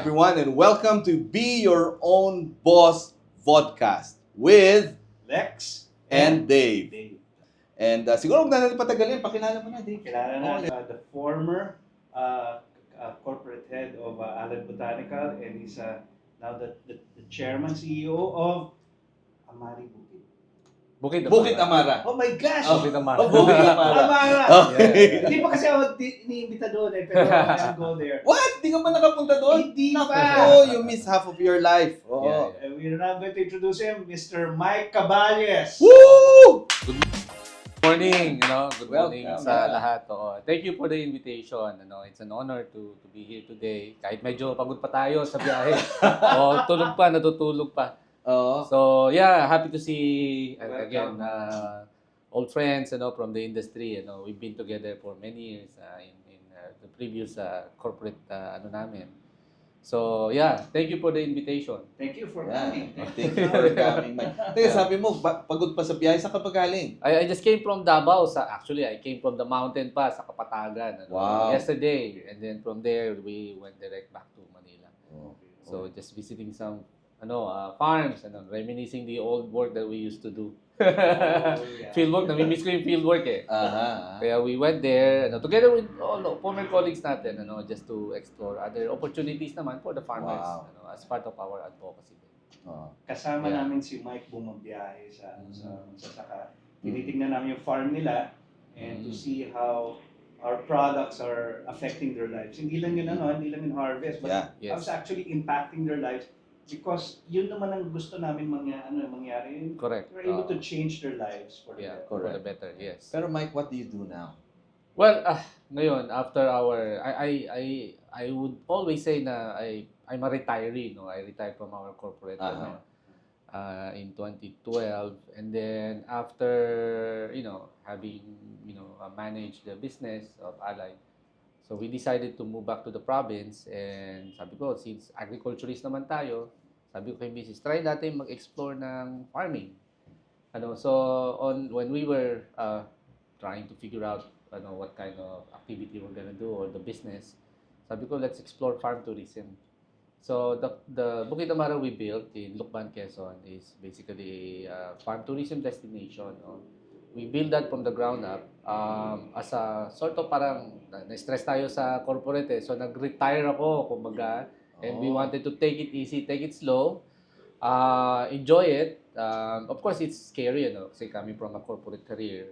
everyone, and welcome to Be Your Own Boss Vodcast with Lex and Dave. Dave. And siguro huwag na natin patagalin, pakilala mo na, Dave. Kilala na the former corporate head of Allied Botanical, and he's now the chairman, CEO of Amari Bukid. Bukit Amara. Oh my gosh! Bukid Amara. Oh, Bukit Amara. Amara! Okay. Hindi pa kasi ako iniimbita doon pero I'll go there. What? Di ka pa nakapunta doon? Hindi pa! Oh, you miss half of your life. Oh. Yeah. And we're now going to introduce him, Mr. Mike Caballes. Woo! Morning, good morning Welcome. sa lahat. Oo. Thank you for the invitation. It's an honor to be here today. Kahit medyo pagod pa tayo sa biyahe. Tulog pa, natutulog pa. Oh. So, yeah, happy to see again Welcome. old friends, from the industry. We've been together for many years in the previous corporate namin. So, yeah, thank you for the invitation. Thank you for Yeah. coming. Thank you for coming, Mike. Teka, sabi mo, pagod pa sa biyahe, saan ka pa galing? I just came from Davao. Actually, I came from the mountain pa sa Kapatagan. Wow. Yesterday. And then from there, we went direct back to Manila. Oh. So just visiting some farms and reminiscing the old work that we used to do. Yeah. Field work, namimiss ko yung field work eh. Aha. Kaya we went there, together with all former colleagues natin, just to explore other opportunities naman for the farmers, Wow. as part of our advocacy. Oh. Kasama Yeah. namin si Mike bumabiyahe sa saka. Tinitingnan namin yung farm nila and to see how our products are affecting their lives. Hindi lang yun hindi lang yung harvest, but Yeah. Yes. how it's actually impacting their lives because yun naman ang gusto namin mangyari. Correct. We're able to change their lives for the Yeah, better. for the Correct. better, yes. Pero Mike, what do you do now? Well, ngayon after I would always say na I'm a retiree, no. I retired from our corporate in 2012, and then after having managed the business of Allied, so we decided to move back to the province, and sabi ko, since agriculturist naman tayo, sabi ko kay Mrs. try natin mag-explore ng farming. So when we were trying to figure out what kind of activity we're gonna do or the business, sabi ko, let's explore farm tourism. So the Bukid Amara we built in Lucban, Quezon is basically a farm tourism destination. No? We built that from the ground up as a sort of parang na-stress tayo sa corporate so nag-retire ako kumbaga, and we Oh. wanted to take it easy, take it slow, enjoy it. Of course, it's scary, kasi coming from a corporate career,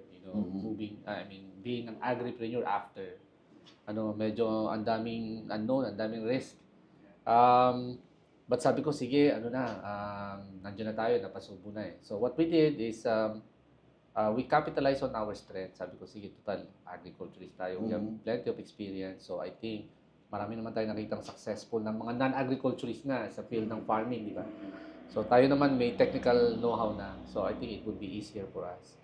being an agripreneur after, medyo ang daming unknown, ang daming risk. But sabi ko, sige, nandiyan na tayo, napasubo na eh. So what we did is, we capitalize on our strength. Sabi ko, sige, total, agriculturist tayo. We have plenty of experience. So I think, marami naman tayo nakitang successful ng mga non-agriculturist na sa field ng farming, di ba? So tayo naman may technical know-how na. So I think it would be easier for us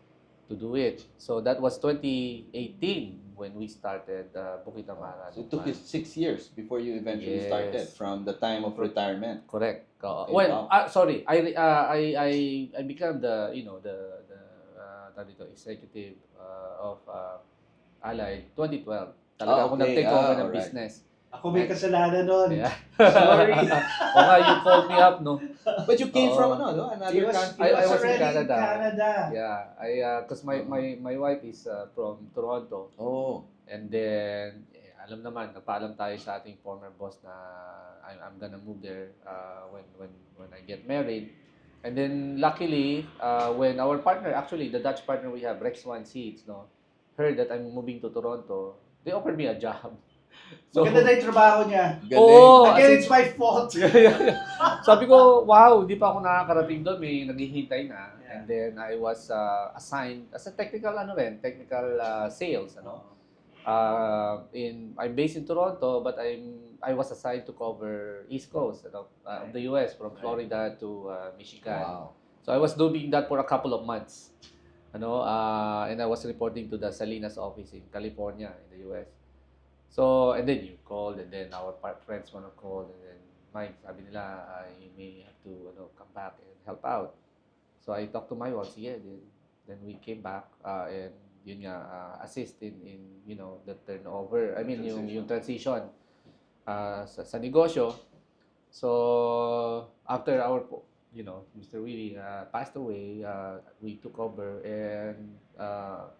to do it. So that was 2018 when we started Bukid Amara. So it took you 6 years before you eventually Yes. started from the time of retirement. Correct. Okay, Well, wow. sorry. I became the executive of Allied 2012. Talaga ako Okay. nag-take over ng Alright. business. Ako may kasalanan nun. Yeah. Sorry. O nga, you called me up, no? But you came Oo. from He another was, country. I was in already Canada. Canada. Yeah, because my wife is from Toronto. Oh. And then, alam naman, nagpaalam tayo sa ating former boss na I'm gonna move there when I get married. And then, luckily, when our partner, actually, the Dutch partner we have, Rex One Seeds, heard that I'm moving to Toronto, they offered me a job. Maganda na yung trabaho niya. Galing. Oo. Again, it's my fault. Sabi ko, wow, di pa ako nakakarating doon, may naghihintay na. Yeah. And then I was assigned as a technical sales, I'm based in Toronto, but I was assigned to cover East Coast of the US, from Florida to Michigan. Wow. So I was doing that for a couple of months. And I was reporting to the Salinas office in California in the US. So, and then you called, and then our friends wanna call, and then Mike, sabi nila, you may have to come back and help out. So I talked to my wife, yeah, then we came back, and yun nga, assist in the turnover, yung transition sa negosyo. So after Mr. Willie passed away, we took over, and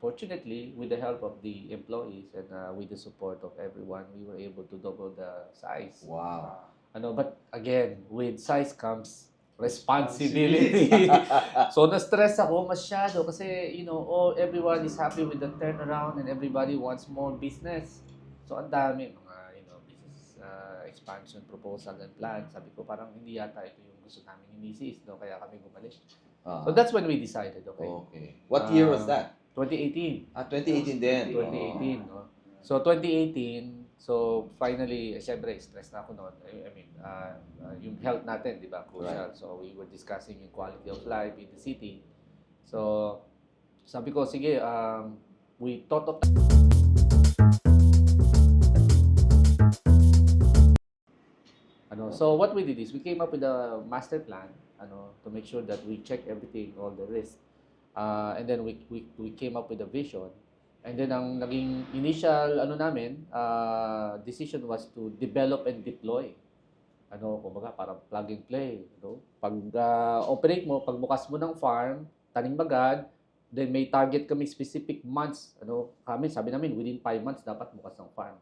fortunately, with the help of the employees and with the support of everyone, we were able to double the size. Wow. But again, with size comes responsibility. So na-stress ako masyado kasi everyone is happy with the turnaround and everybody wants more business. So ang dami mga business expansion proposal and plan. Sabi ko parang hindi yata ito yung gusto namin ni Mrs. Kaya kami bumalik. So that's when we decided, okay. Okay. What year was that? 2018. 2018 din. 2018, no? So 2018, so finally, syempre, stress na ako noon. I mean, yung health natin, di ba, crucial. Right. So we were discussing yung quality of life in the city. So sabi ko, sige, we thought of so what we did is we came up with a master plan to make sure that we check everything, all the risks. And then we came up with a vision. And then ang naging initial namin decision was to develop and deploy. Kumbaga parang plug and play, Pag operate mo, pagbukas mo ng farm, tanim bagad, then may target kami specific months. Sabi namin within 5 months dapat bukas ng farm.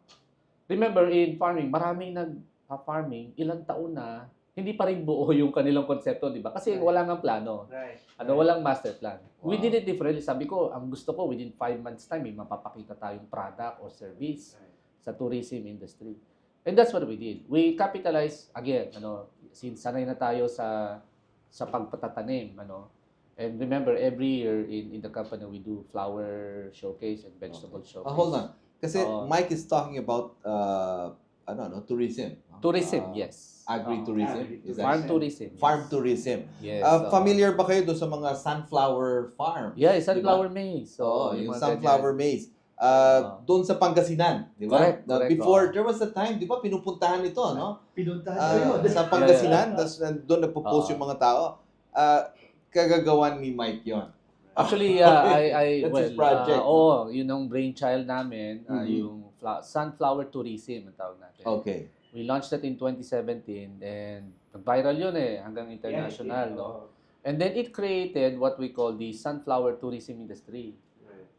Remember in farming, maraming farming, ilang taon na, hindi pa rin buo yung kanilang konsepto, di ba? Kasi wala nga plano. Right. Walang master plan. Wow. We did it differently. Sabi ko, ang gusto ko, within 5 months time, may mapapakita tayong product or service sa tourism industry. And that's what we did. We capitalized, again, since sanay na tayo sa pagpatatanim, And remember, every year in the company, we do flower showcase and vegetable showcase. Hold on. Kasi Oo. Mike is talking about tourism. Tourism, yes. Agri-tourism. Is that Farm tourism. yes. farm tourism. Yes. Familiar ba kayo doon sa mga sunflower farm? Yeah, sunflower maize. Oo, So, yung mga sunflower ganyan. maize. Doon sa Pangasinan, di ba? Correct, correct, Before, there was a time, di ba, pinupuntahan ito, no? Pinuntahan ko yun. Sa Pangasinan, tapos doon nagpo-post Oo. yung mga tao. Kagagawan ni Mike yon. Actually, That's his project. yun ang brainchild namin, yung sunflower tourism ang tawag natin. Okay. We launched that in 2017 and nag-viral yun hanggang international, no? And then it created what we call the sunflower tourism industry.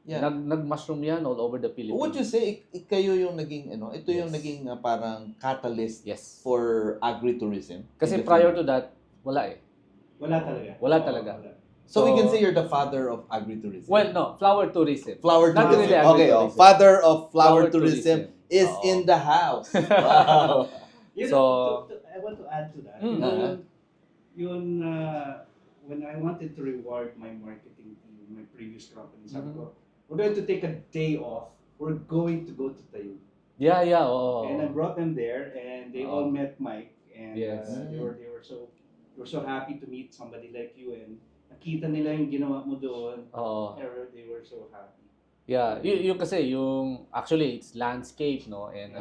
Yeah. Nag-mushroom yan all over the Philippines. Would you say kayo yung naging ito yung Yes. naging parang catalyst Yes. for agri-tourism? Kasi in the prior Philippines? to that, wala Wala talaga. Wala talaga. So we can say you're the father of agri-tourism. Well, no, flower tourism. Flower Not tourism. really Okay, agri-tourism. father of flower tourism is Oo. in the house. Wow. I want to add to that. Mm. When I wanted to reward my marketing team, my previous company, sabi Mhm. ko, we're going to take a day off. We're going to go to Tayo. Yeah, oo. And I brought them there, and they all met Mike, and Yes. they were so happy to meet somebody like you, and nakita nila yung ginawa mo doon. Oo. They were so happy. Yeah, yung kasi actually it's landscape, no? And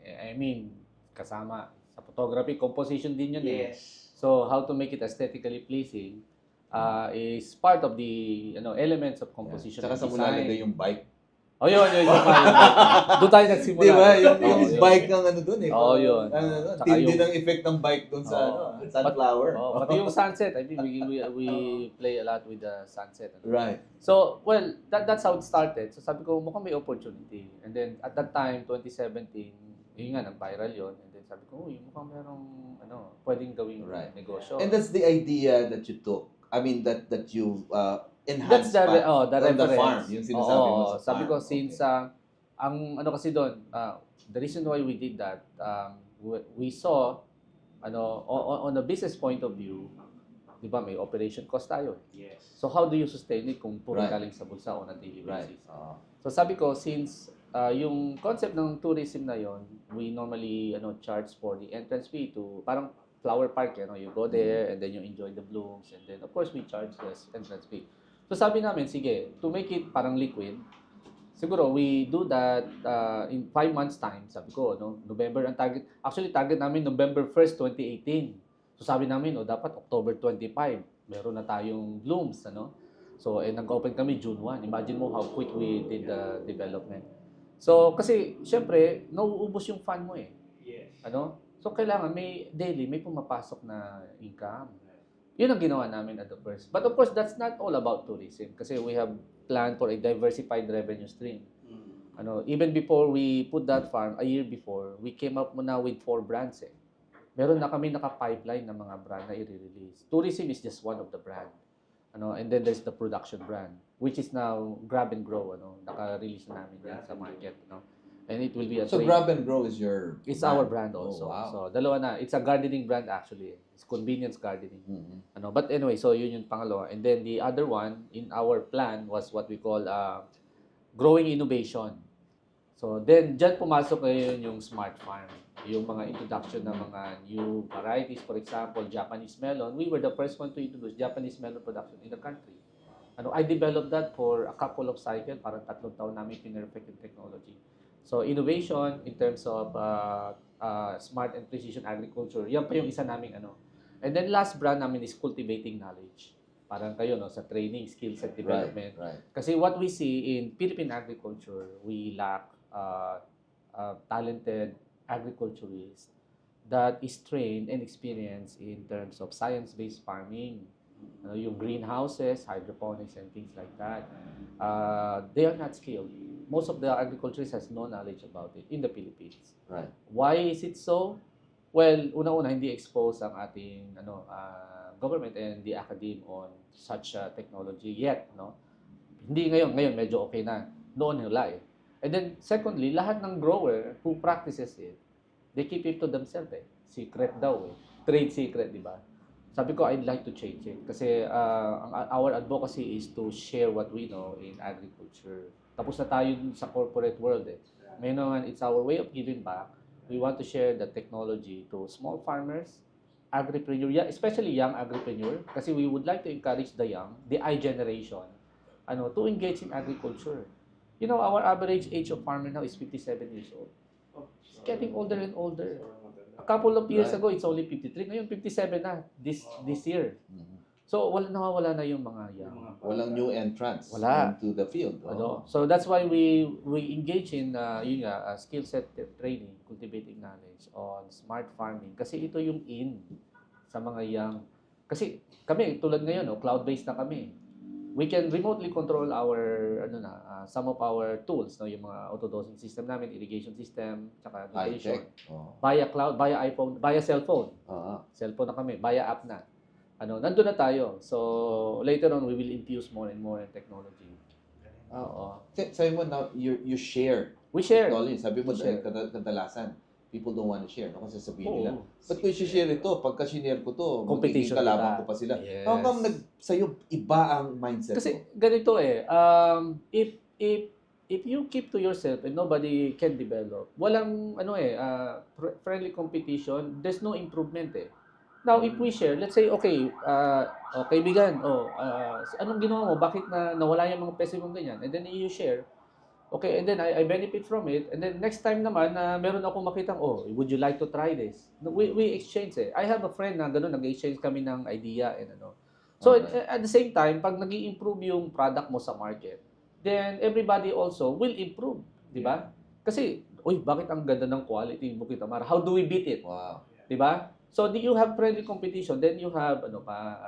I mean, kasama sa photography, composition din yun Yes. So how to make it aesthetically pleasing is part of the elements of composition Tsaka and sa mula design. nilagay yung bike. Yun. Doon tayo nagsimula. Di ba? Yung Oo, bike ng doon eh. Oo, yun. Ano, Tsaka tindi yung- ng effect ng bike doon sa Oo. sunflower. Pati yung sunset, I mean, we play a lot with the sunset. Right. So, well, that's how it started. So sabi ko, mukhang may opportunity. And then, at that time, 2017, yun nga, nag-viral yun. And then sabi ko, mukhang merong, pwedeng gawing Right. negosyo. And that's the idea that you took. I mean, that you That's enhanced the, pa the on the reference. farm. Yung sinasabi mo sa Sabi farm. ko, since, ang kasi doon, the reason why we did that, we saw, on a business point of view, di ba, may operation cost tayo. Yes. So how do you sustain it kung puro Right. galing sa bulsa on a daily Right. basis? So sabi ko, since yung concept ng tourism na yon, we normally charge for the entrance fee to parang flower park, you go there and then you enjoy the blooms and then of course we charge the entrance fee. So sabi namin, sige, to make it parang liquid, siguro we do that in 5 months time. Sabi ko, November ang target. Actually, target namin November 1st, 2018. So sabi namin, dapat October 25, meron na tayong blooms, So, nag-open kami June 1. Imagine mo how quick we did the development. So, kasi, syempre, nauubos yung fund mo Yes. So, So, kailangan may daily, may pumapasok na income. Yun ang ginawa namin at the first. But of course, that's not all about tourism kasi we have planned for a diversified revenue stream. Even before we put that farm, a year before, we came up muna with 4 brands eh. Meron na kami naka-pipeline ng mga brand na i-release. Tourism is just one of the brand. And then there's the production brand, which is now Grab and Grow. Naka-release na namin yan sa market. And it will be a So trade. Grab and Grow is your It's brand? our brand also. Oh, wow. So, dalawa na. It's a gardening brand actually. It's convenience gardening. Mhm. But anyway, so yun yung pangalawa. And then the other one in our plan was what we call growing innovation. So then, dyan pumasok ngayon yung smart farm. Yung mga introduction ng mga new varieties. For example, Japanese melon. We were the first one to introduce Japanese melon production in the country. I developed that for a couple of cycles. Parang 3 taon namin pinrefect yung technology. So innovation in terms of smart and precision agriculture. Yan pa yung isa naming And then last brand namin is cultivating knowledge. Parang kayo sa training, skills and development. Right. Kasi what we see in Philippine agriculture, we lack talented agriculturists that is trained and experienced in terms of science-based farming. Yung greenhouses, hydroponics, and things like that. They are not skilled. Most of the agriculturists has no knowledge about it in the Philippines. Right. Why is it so? Well, una-una, hindi exposed ang ating government and the academe on such technology yet. Hindi ngayon medyo okay na. Noon wala eh. And then, secondly, lahat ng grower who practices it, they keep it to themselves eh. Secret daw eh. Trade secret, di ba? Sabi ko, I'd like to change it. Kasi our advocacy is to share what we know in agriculture. Tapos na tayo sa corporate world eh. Ngayon, it's our way of giving back. We want to share the technology to small farmers, agripreneur, especially young agripreneur, kasi we would like to encourage the young, the I generation, to engage in agriculture. Our average age of farmer now is 57 years old. It's getting older and older. A couple of years ago, it's only 53. Ngayon, 57 na this year. Mhm. So, nawawala na yung mga young. Walang new entrants Wala. into the field. So, that's why we engage in skill set training, cultivating knowledge on smart farming. Kasi ito yung in sa mga young. Kasi kami, tulad ngayon, cloud-based na kami. We can remotely control our some of our tools, yung mga auto-dosing system namin, irrigation system, tsaka nutrition. High-tech. Oh. Via cloud, via iPhone, via cellphone. Ah. Cellphone na kami, via app na. Nandun na tayo. So, later on, we will infuse more and more in technology. Oo. Sabi mo now, you share We share. technology. Sabi mo, We share. kadalasan, people don't want to share. Kasi sabihin nila, Oo. ba't ko i-share ito? Pagka sinare ko to, magiging Competition kalaban nila. ko pa sila. Yes. How come sa'yo iba ang mindset Kasi mo? ganito eh, if you keep to yourself and nobody can develop, walang friendly competition, there's no improvement eh. Now, if we share, let's say, okay, kaibigan, anong ginawa mo? Bakit nawala yung mga peso mong ganyan? And then you share. Okay, and then I benefit from it. And then next time naman, meron ako makitang, would you like to try this? We exchange eh. I have a friend na gano'n, nag-exchange kami ng idea and So, Okay. at the same time, pag nag-i-improve yung product mo sa market, then everybody also will improve. Di ba? Kasi, bakit ang ganda ng quality ng Bukit Amara? How do we beat it? Wow. Di ba? So, you have friendly competition, then you have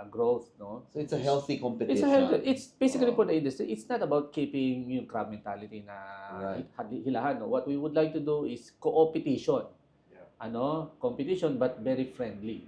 growth, no? So it's a healthy competition. It's a healthy, it's basically Oh. for the industry. It's not about keeping yung crab mentality na Right. hilahan. No? What we would like to do is co-opetition. Yeah. Competition but very friendly.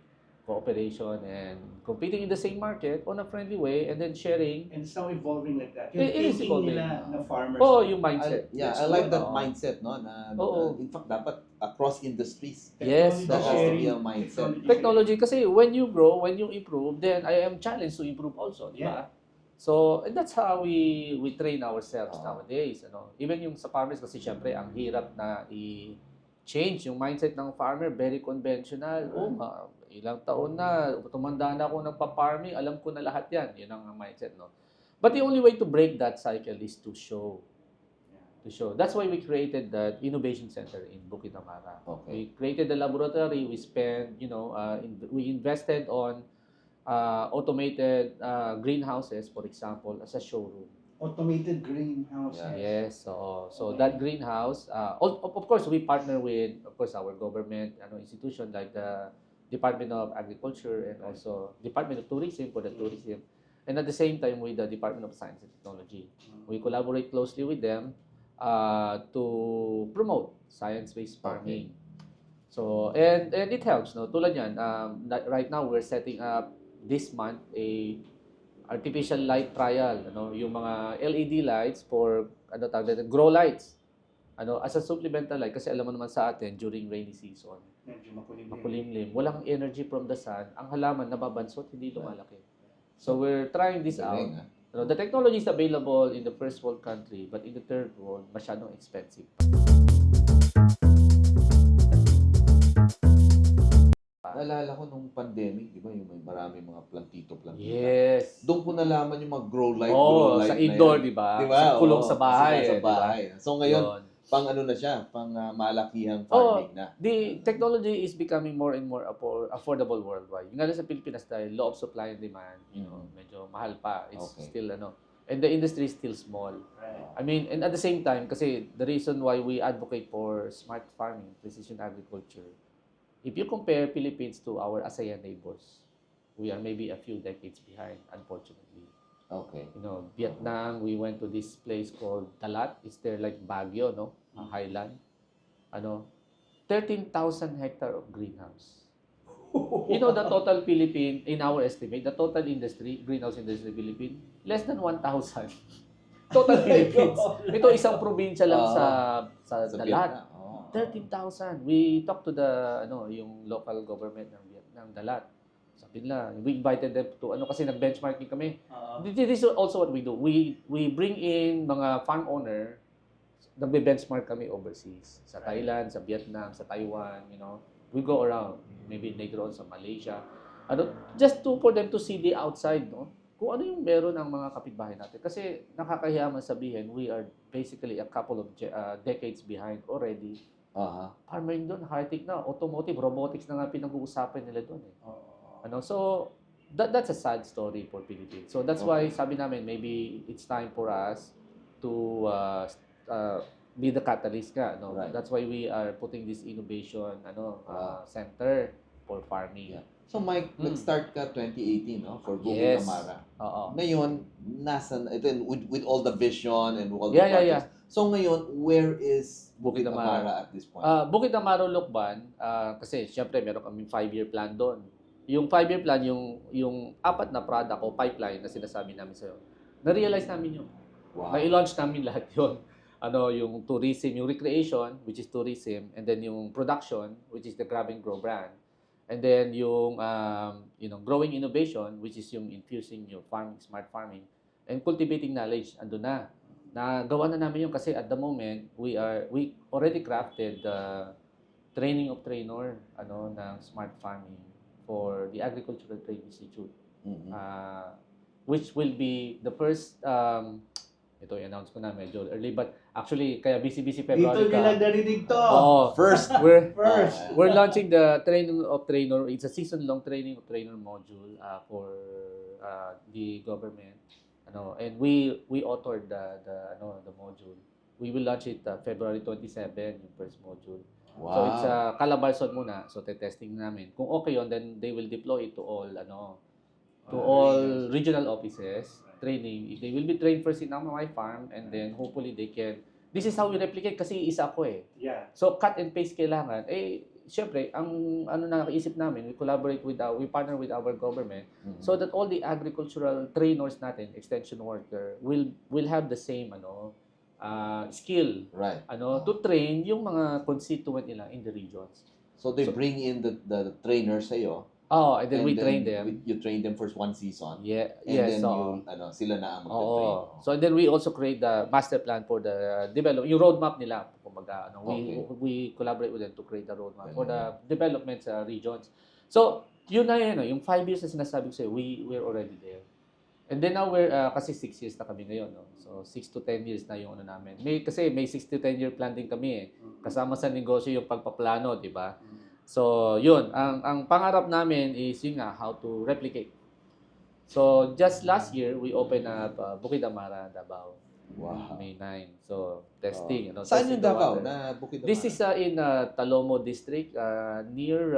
Cooperation and competing in the same market on a friendly way and then sharing. And it's now evolving like that. It is thinking evolving. nila na farmers. Yung mindset. I like that Oo. mindset, no? Na, Oo. in fact, dapat across industries. Yes, That has to oo. be a mindset. Technology kasi when you grow, when you improve, then I am challenged to improve also, di ba? So, and that's how we train ourselves nowadays, Even yung sa farmers kasi syempre ang hirap na i-change yung mindset ng farmer, very conventional. Ilang taon na, tumanda na ako nagpa-farming, alam ko na lahat yan. Yun ang mindset, no? But the only way to break that cycle is to show. That's why we created that innovation center in Bukit Amara. Okay. We created the laboratory. We spent, we invested on automated greenhouses, for example, as a showroom. automated greenhouse. Yeah. Yes, so that greenhouse, of course, we partner with, of course, our government institution like the Department of Agriculture and also Department of Tourism for the tourism, and at the same time with the Department of Science and Technology. We collaborate closely with them to promote science-based farming. So, and it helps, no? Tulad yan, right now we're setting up this month a artificial light trial, yung mga LED lights for tawag dito, grow lights. As a supplemental light kasi alam mo naman sa atin during rainy season, Medyo makulimlim, walang energy from the sun, ang halaman nababansot, hindi lumalaki. So we're trying this out. Galing, The technology is available in the first world country, but in the third world, masyadong expensive. Naalala ko nung pandemic, di ba, yung may maraming mga plantito. Yes. Doon ko nalaman yung mga grow light Sa na indoor, yan. di ba? Di ba? Sa kulong Oo, sa bahay. kasi nasa di ba? bahay. So ngayon, Yun. pang ano na siya, pang malakihang farming na. The technology is becoming more and more affordable worldwide. Yung nga lang sa Pilipinas dahil law of supply and demand, medyo mahal pa. It's Okay. still and the industry is still small. Right. I mean, and at the same time, kasi the reason why we advocate for smart farming, precision agriculture, if you compare Philippines to our ASEAN neighbors, we are maybe a few decades behind, unfortunately. Okay. Vietnam, we went to this place called Talat. It's there like Baguio, a highland. 13,000 hectare of greenhouse. The total Philippine, in our estimate, the total industry, greenhouse industry Philippine, less than 1,000. Total Philippines. Ito isang probinsya lang sa Sa Dalat. Vietnam. Oh. 13,000. We talked to the yung local government ng Vietnam, Dalat. Sabi nila, we invited them to kasi nag-benchmarking kami. This is also what we do. We bring in mga farm owner, nagbe-benchmark kami overseas. Sa Thailand, sa Vietnam, sa Taiwan, We go around, maybe later on sa Malaysia. Just for them to see the outside, kung ano yung meron ng mga kapitbahay natin. Kasi nakakahiya man sabihin, we are basically a couple of decades behind already. Farming doon, high-tech na, automotive, robotics na nga pinag-uusapan nila doon. So, that's a sad story for Philippines. So that's why sabi namin, maybe it's time for us to be the catalyst nga. Right. That's why we are putting this innovation center for farming. Yeah. So Mike, nag-start ka 2018, for Bukid Yes. Amara. Oo. Ngayon, with all the vision and all the Yeah. projects. So ngayon, where is Bukid Bukid Amara. Amara at this point? Bukid Amaro, Lukban, kasi syempre meron kaming 5-year plan doon. Yung 5-year plan, yung 4 na product o pipeline na sinasabi namin sa'yo, na-realize namin yun. Wow. Na-launch namin lahat yun. Yung tourism, yung recreation, which is tourism, and then yung production, which is the Grab and Grow brand. And then yung growing innovation, which is yung infusing yung farming, smart farming, and cultivating knowledge, andun na. Nagawa na namin yun kasi at the moment, we already crafted the training of trainer ng smart farming for the Agricultural Trade Institute, which will be the first ito i-announce ko na medyo early, but actually kaya busy February Dito nila narinig to. First First. we're launching the training of trainer. It's a season-long training of trainer module for the government. And we authored the module. We will launch it February 27, yung first module. Wow. So it's Calabarzon muna. So testing namin. Kung okay yun, then they will deploy it to all regional offices. Training. They will be trained first in my farm, and then hopefully they can. This is how we replicate kasi isa ako eh. Yeah. So cut and paste kailangan. Syempre, ang nakaisip namin, we partner with our government so that all the agricultural trainers natin, extension worker, will have the same skill Right. to train yung mga constituent nila in the regions. So they bring in the trainers sa'yo. And then we train them. You train them first one season. Yeah, And yes. then sila na ang magte-train. So then we also create the master plan for the development, yung roadmap nila. Kumbaga, we collaborate with them to create the roadmap for the development sa regions. So, yun na yun, yung 5 years na sinasabi ko sa'yo, we're already there. And then now we're, kasi 6 years na kami ngayon, So, 6 to 10 years na yung namin. Kasi may 6 to 10 year plan din kami Kasama sa negosyo yung pagpaplano, di ba? So, yun. Ang pangarap namin is yun nga, how to replicate. So just last year, we opened up Bukid Amara, Davao, Wow. May 9. So testing. Saan testing yung the Davao water. na Bukid This is in Talomo District, near,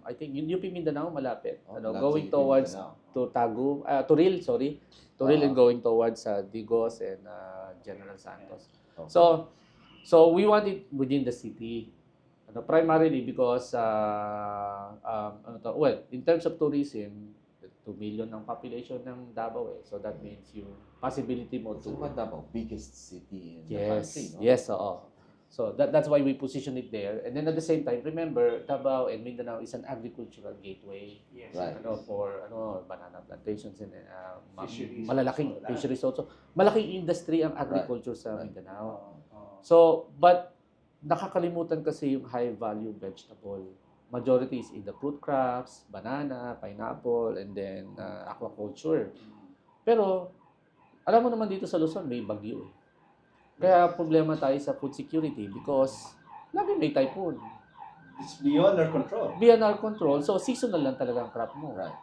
I think, UP Mindanao, malapit. Going towards to Tagu, Turil, sorry. Turil and going towards Digos and General Santos. Okay. So we want it within the city. Primarily because, in terms of tourism, 2 million ang population ng Davao eh. So that means yung possibility mo So, to... Davao, biggest city in the Yes, country, no? yes, oo. So that's why we position it there. And then at the same time, remember, Davao and Mindanao is an agricultural gateway. Yes. Right. For banana plantations and Fisheries malalaking also. fisheries also. Malaking industry ang agriculture sa Right. Mindanao. Oo. So, but nakakalimutan kasi yung high value vegetable. Majority is in the fruit crops, banana, pineapple, and then aquaculture. Pero alam mo naman dito sa Luzon may bagyo eh. Kaya problema tayo sa food security because lagi may typhoon. It's beyond our control. Beyond our control, so seasonal lang talaga ang crop mo. Right.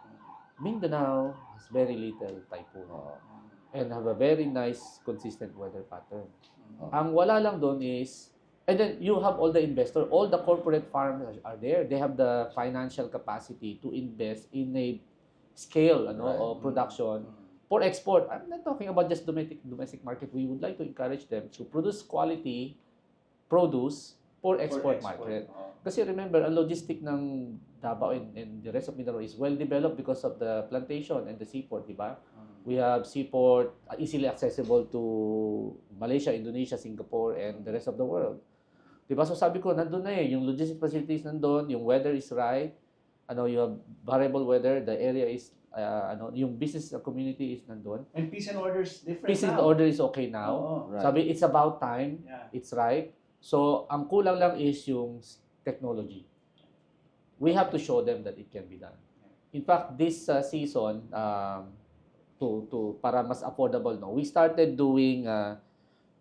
Mindanao has very little typhoon Oo. and have a very nice, consistent weather pattern. Okay. Ang wala lang doon is, and then you have all the investor, all the corporate farmers are there. They have the financial capacity to invest in a scale Right. of production for export. I'm not talking about just domestic market. We would like to encourage them to produce quality produce for export market. Kasi remember, ang logistic ng Davao and the rest of Mindanao is well developed because of the plantation and the seaport, di ba? We have seaport easily accessible to Malaysia, Indonesia, Singapore, and the rest of the world. Di ba? So sabi ko, nandun na eh. Yung logistic facilities nandun, yung weather is right, you have variable weather, the area is, yung business community is nandun. And peace and order is different Peace and now. order is okay now. Oo. Right. Sabi, it's about time. Yeah. It's right. So, ang kulang lang is yung technology. We have to show them that it can be done. In fact, this season, para mas affordable, we started doing,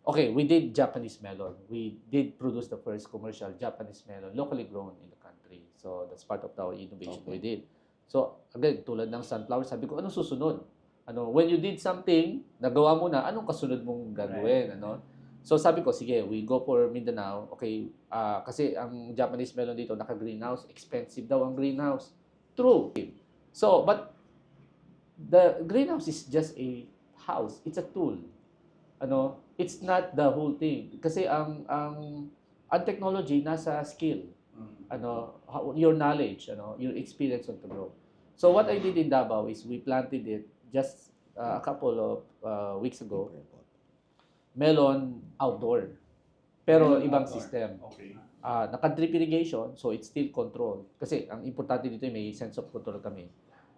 we did Japanese melon. We did produce the first commercial Japanese melon, locally grown in the country. So, that's part of our innovation we did. So, again, tulad ng sunflower, sabi ko, anong susunod? When you did something, nagawa mo na, anong kasunod mong gagawin? So sabi ko, sige, we go for Mindanao. Okay, kasi ang Japanese melon dito, naka-greenhouse. Expensive daw ang greenhouse. True. So, but the greenhouse is just a house. It's a tool. It's not the whole thing. Kasi ang technology nasa skill. Your knowledge, your experience on the grow. So what I did in Davao is we planted it just a couple of weeks ago. Melon outdoor. Pero Melon ibang outdoor. system. Okay. Naka-drip irrigation, so it's still controlled. Kasi ang importante dito may sense of control kami.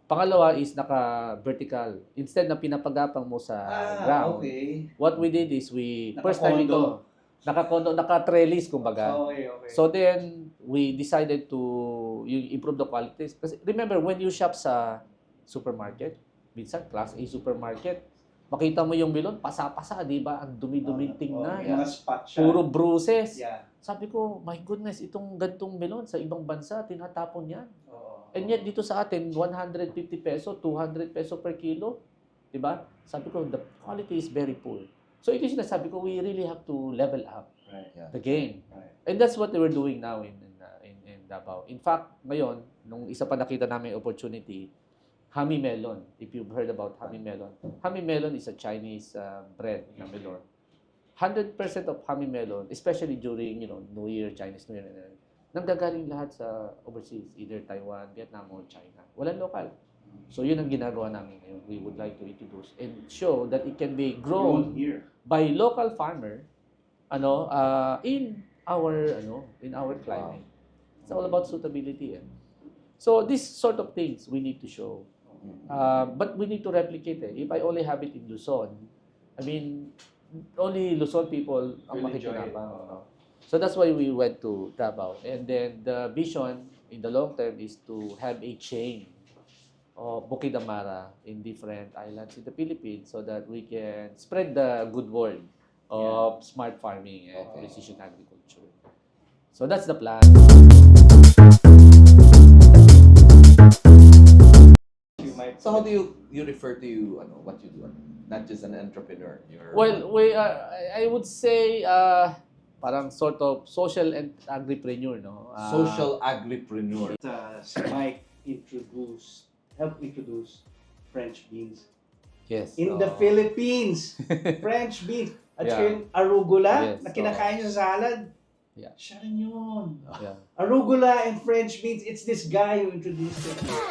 Pangalawa is naka-vertical. Instead na pinapagapang mo sa ground, Okay. what we did is first time ito, naka-trellis kumbaga. Okay. So then, we decided to improve the qualities. Kasi remember, when you shop sa supermarket, minsan class A supermarket, makita mo yung melon, pasa-pasa, di ba? Ang dumi-duming tingnan. Mga spot siya. Puro bruises. Yeah. Sabi ko, my goodness, itong gantong melon sa ibang bansa, tinatapon yan. Oo. And yet, dito sa atin, 150 peso, 200 peso per kilo. Di ba? Sabi ko, the quality is very poor. So, ito yung sinasabi ko, we really have to level up Right. Yeah. the game. Right. And that's what they were doing now in Davao. In fact, ngayon, nung isa pa nakita namin opportunity, Hami melon. If you've heard about Hami melon. Hami melon is a Chinese bread na melon. 100% of Hami melon, especially during, New Year, Chinese New Year, nanggagaling lahat sa overseas, either Taiwan, Vietnam, or China. Walang local. So, yun ang ginagawa namin ngayon. We would like to introduce and show that it can be grown Here. by local farmer in our climate. It's all about suitability. So these sort of things we need to show. But we need to replicate it. If I only have it in Luzon, only Luzon people ang Will enjoy makikinabang. So that's why we went to Davao. And then the vision in the long term is to have a chain of Bukid Amara in different islands in the Philippines so that we can spread the good word of smart farming and precision agriculture. So that's the plan. So how do you refer to what you do? Not just an entrepreneur. You're Well, I would say parang sort of social and agripreneur, no? social agripreneur. Si Mike help introduce French beans. Yes. In the Philippines, French beans. At Yeah. saka yung arugula Yes, na kinakain sa salad. Yeah. Siya rin yun. Yeah. Arugula and French beans, it's this guy who introduced it.